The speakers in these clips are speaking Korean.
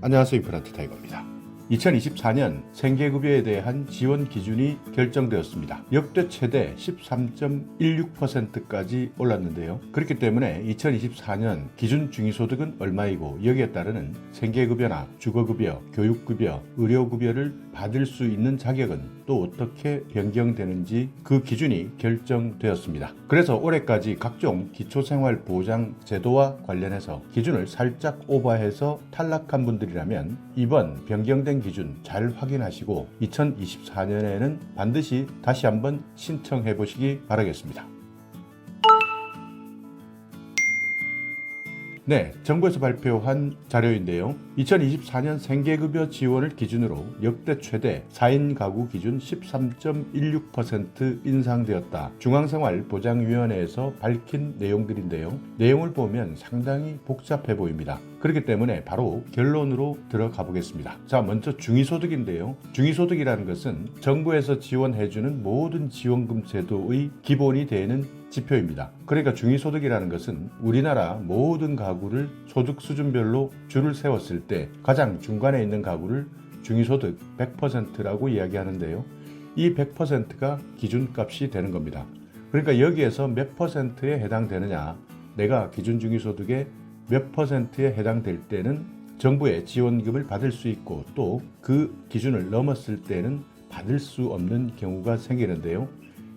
안녕하세요. 임플란트 타이거입니다. 2024년 생계급여에 대한 지원 기준이 결정되었습니다. 역대 최대 13.16%까지 올랐는데요. 그렇기 때문에 2024년 기준 중위소득은 얼마이고 여기에 따르는 생계급여나 주거급여, 교육급여, 의료급여를 받을 수 있는 자격은 또 어떻게 변경되는지 그 기준이 결정되었습니다. 그래서 올해까지 각종 기초생활보장 제도와 관련해서 기준을 살짝 오버해서 탈락한 분들이라면 이번 변경된 기준 잘 확인하시고 2024년에는 반드시 다시 한번 신청해 보시기 바라겠습니다. 네, 정부에서 발표한 자료인데요. 2024년 생계급여 지원을 기준으로 역대 최대 4인 가구 기준 13.16% 인상되었다. 중앙생활보장위원회에서 밝힌 내용들인데요. 내용을 보면 상당히 복잡해 보입니다. 그렇기 때문에 바로 결론으로 들어가 보겠습니다. 자, 먼저 중위소득인데요. 중위소득이라는 것은 정부에서 지원해주는 모든 지원금 제도의 기본이 되는 지표입니다. 그러니까 중위소득이라는 것은 우리나라 모든 가구를 소득 수준별로 줄을 세웠을 때 가장 중간에 있는 가구를 중위소득 100%라고 이야기하는데요. 이 100%가 기준값이 되는 겁니다. 그러니까 여기에서 몇 %에 해당되느냐, 내가 기준 중위소득의 몇 %에 해당될 때는 정부의 지원금을 받을 수 있고 또 그 기준을 넘었을 때는 받을 수 없는 경우가 생기는데요.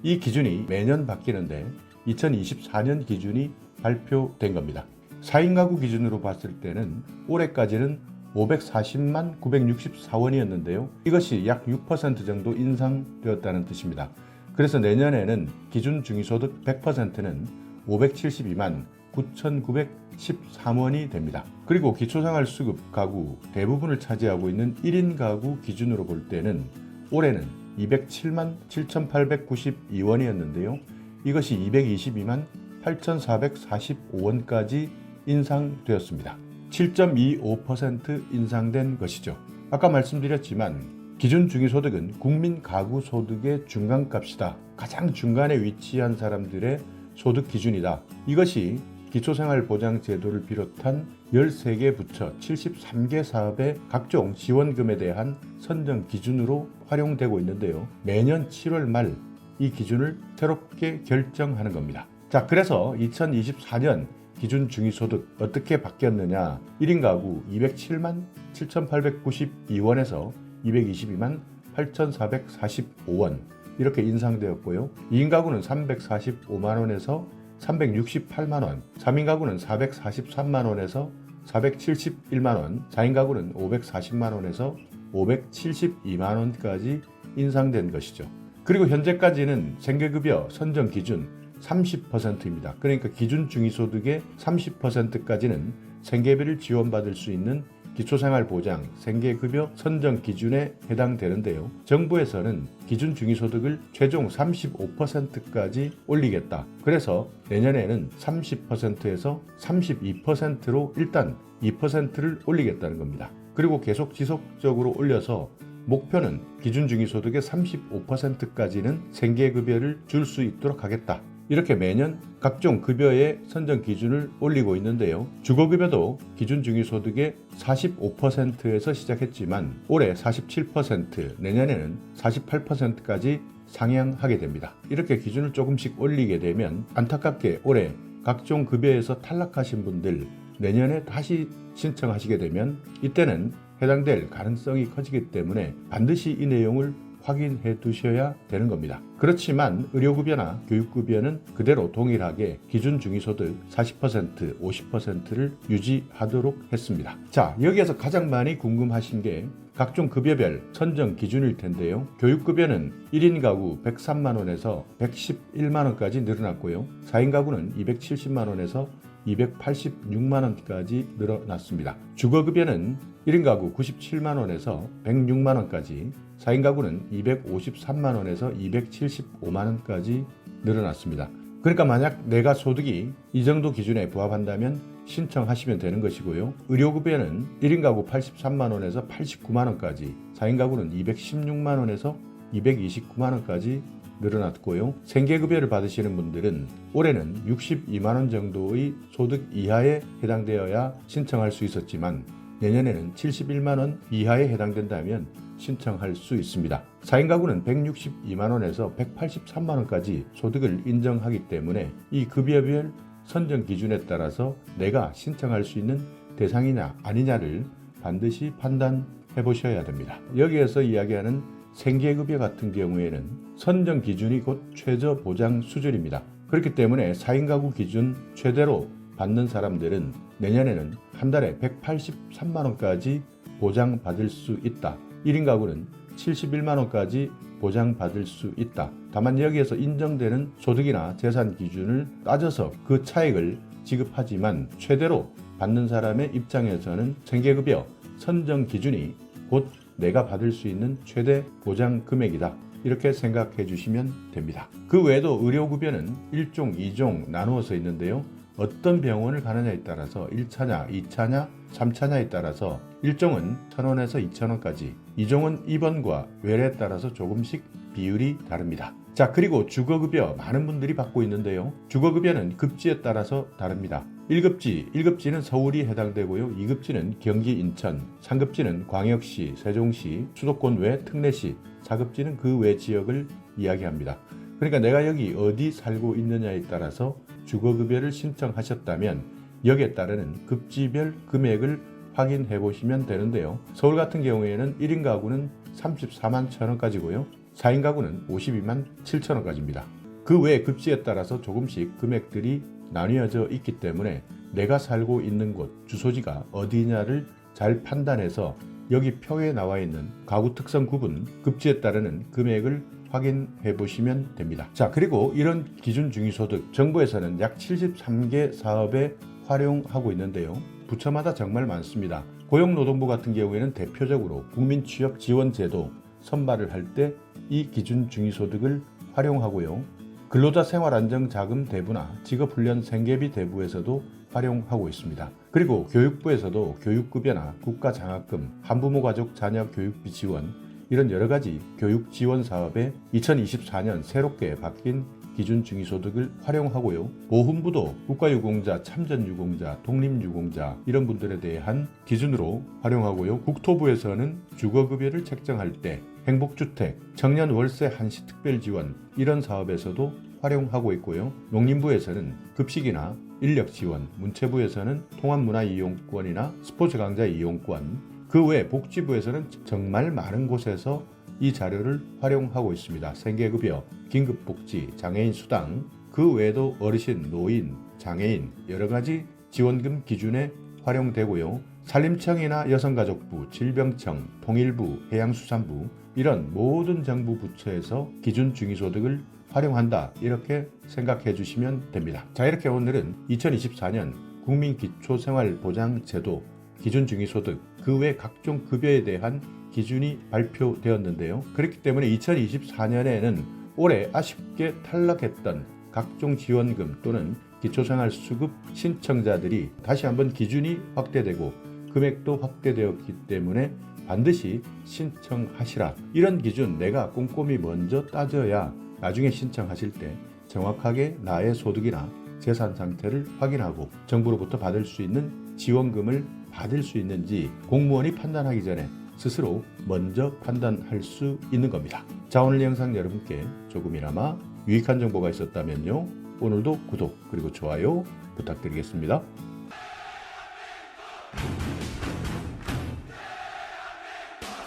이 기준이 매년 바뀌는데 2024년 기준이 발표된 겁니다. 4인 가구 기준으로 봤을 때는 올해까지는 540만 964원이었는데요. 이것이 약 6% 정도 인상되었다는 뜻입니다. 그래서 내년에는 기준 중위소득 100%는 572만 9,913원이 됩니다. 그리고 기초생활수급 가구 대부분을 차지하고 있는 1인 가구 기준으로 볼 때는 올해는 207만 7,892원이었는데요. 이것이 222만 8,445원까지 인상되었습니다. 7.25% 인상된 것이죠. 아까 말씀드렸지만 기준 중위소득은 국민 가구 소득의 중간값이다. 가장 중간에 위치한 사람들의 소득 기준이다. 이것이 기초생활보장제도를 비롯한 13개 부처 73개 사업의 각종 지원금에 대한 선정 기준으로 활용되고 있는데요. 매년 7월 말 이 기준을 새롭게 결정하는 겁니다. 자, 그래서 2024년 기준 중위소득 어떻게 바뀌었느냐. 1인 가구 207만 7,892원에서 222만 8,445원 이렇게 인상되었고요. 2인 가구는 345만원에서 368만원, 3인 가구는 443만원에서 471만원, 4인 가구는 540만원에서 572만원까지 인상된 것이죠. 그리고 현재까지는 생계급여 선정 기준 30%입니다. 그러니까 기준 중위소득의 30%까지는 생계비를 지원받을 수 있는 기초생활보장 생계급여 선정 기준에 해당되는데요. 정부에서는 기준 중위소득을 최종 35%까지 올리겠다. 그래서 내년에는 30%에서 32%로 일단 2%를 올리겠다는 겁니다. 그리고 계속 지속적으로 올려서 목표는 기준 중위소득의 35%까지는 생계급여를 줄 수 있도록 하겠다. 이렇게 매년 각종 급여의 선정 기준을 올리고 있는데요. 주거급여도 기준 중위소득의 45%에서 시작했지만 올해 47%, 내년에는 48%까지 상향하게 됩니다. 이렇게 기준을 조금씩 올리게 되면 안타깝게 올해 각종 급여에서 탈락하신 분들 내년에 다시 신청하시게 되면 이때는 해당될 가능성이 커지기 때문에 반드시 이 내용을 확인해 두셔야 되는 겁니다. 그렇지만 의료급여나 교육급여는 그대로 동일하게 기준 중위소득 40%, 50%를 유지하도록 했습니다. 자, 여기에서 가장 많이 궁금하신 게 각종 급여별 선정 기준일 텐데요. 교육급여는 1인 가구 103만원에서 111만원까지 늘어났고요. 4인 가구는 270만원에서 286만원까지 늘어났습니다. 주거급여는 1인 가구 97만원에서 106만원까지, 4인 가구는 253만원에서 275만원까지 늘어났습니다. 그러니까 만약 내가 소득이 이 정도 기준에 부합한다면 신청하시면 되는 것이고요. 의료급여는 1인 가구 83만원에서 89만원까지, 4인 가구는 216만원에서 229만원까지 늘어났고요. 생계급여를 받으시는 분들은 올해는 62만원 정도의 소득 이하에 해당되어야 신청할 수 있었지만 내년에는 71만 원 이하에 해당된다면 신청할 수 있습니다. 4인 가구는 162만 원에서 183만 원까지 소득을 인정하기 때문에 이 급여별 선정 기준에 따라서 내가 신청할 수 있는 대상이냐 아니냐를 반드시 판단해 보셔야 됩니다. 여기에서 이야기하는 생계급여 같은 경우에는 선정 기준이 곧 최저 보장 수준입니다. 그렇기 때문에 4인 가구 기준 최대로 받는 사람들은 내년에는 한 달에 183만 원까지 보장받을 수 있다. 1인 가구는 71만 원까지 보장받을 수 있다. 다만 여기에서 인정되는 소득이나 재산 기준을 따져서 그 차액을 지급하지만 최대로 받는 사람의 입장에서는 생계급여 선정 기준이 곧 내가 받을 수 있는 최대 보장 금액이다. 이렇게 생각해 주시면 됩니다. 그 외에도 의료급여는 1종, 2종 나누어서 있는데요. 어떤 병원을 가느냐에 따라서 1차냐, 2차냐, 3차냐에 따라서 1종은 1,000원에서 2,000원까지, 2종은 입원과 외래에 따라서 조금씩 비율이 다릅니다. 자, 그리고 주거급여 많은 분들이 받고 있는데요. 주거급여는 급지에 따라서 다릅니다. 1급지는 서울이 해당되고요. 2급지는 경기, 인천, 3급지는 광역시, 세종시, 수도권 외 특례시, 4급지는 그 외 지역을 이야기합니다. 그러니까 내가 여기 어디 살고 있느냐에 따라서 주거급여를 신청하셨다면 여기에 따르는 급지별 금액을 확인해 보시면 되는데요. 서울 같은 경우에는 1인 가구는 34만 1,000원까지고요. 4인 가구는 52만 7천원까지입니다. 그 외 급지에 따라서 조금씩 금액들이 나뉘어져 있기 때문에 내가 살고 있는 곳, 주소지가 어디냐를 잘 판단해서 여기 표에 나와 있는 가구 특성 구분, 급지에 따르는 금액을 확인해 보시면 됩니다. 자, 그리고 이런 기준 중위소득, 정부에서는 약 73개 사업에 활용하고 있는데요. 부처마다 정말 많습니다. 고용노동부 같은 경우에는 대표적으로 국민취업지원제도 선발을 할 때 이 기준 중위소득을 활용하고요. 근로자 생활안정자금 대부나 직업훈련 생계비 대부에서도 활용하고 있습니다. 그리고 교육부에서도 교육급여나 국가장학금, 한부모 가족 자녀 교육비 지원, 이런 여러 가지 교육 지원 사업에 2024년 새롭게 바뀐 기준 중위소득을 활용하고요. 보훈부도 국가유공자, 참전유공자, 독립유공자 이런 분들에 대한 기준으로 활용하고요. 국토부에서는 주거급여를 책정할 때 행복주택, 청년 월세 한시 특별지원 이런 사업에서도 활용하고 있고요. 농림부에서는 급식이나 인력지원, 문체부에서는 통합문화이용권이나 스포츠강좌 이용권, 그 외 복지부에서는 정말 많은 곳에서 이 자료를 활용하고 있습니다. 생계급여, 긴급복지, 장애인 수당, 그 외에도 어르신, 노인, 장애인 여러 가지 지원금 기준에 활용되고요. 산림청이나 여성가족부, 질병청, 통일부, 해양수산부 이런 모든 정부 부처에서 기준 중위소득을 활용한다 이렇게 생각해 주시면 됩니다. 자, 이렇게 오늘은 2024년 국민기초생활보장제도 기준 중위소득 그 외 각종 급여에 대한 기준이 발표되었는데요. 그렇기 때문에 2024년에는 올해 아쉽게 탈락했던 각종 지원금 또는 기초생활수급 신청자들이 다시 한번 기준이 확대되고 금액도 확대되었기 때문에 반드시 신청하시라. 이런 기준 내가 꼼꼼히 먼저 따져야 나중에 신청하실 때 정확하게 나의 소득이나 재산 상태를 확인하고 정부로부터 받을 수 있는 지원금을 받을 수 있는지 공무원이 판단하기 전에 스스로 먼저 판단할 수 있는 겁니다. 자, 오늘 영상 여러분께 조금이나마 유익한 정보가 있었다면요. 오늘도 구독 그리고 좋아요 부탁드리겠습니다.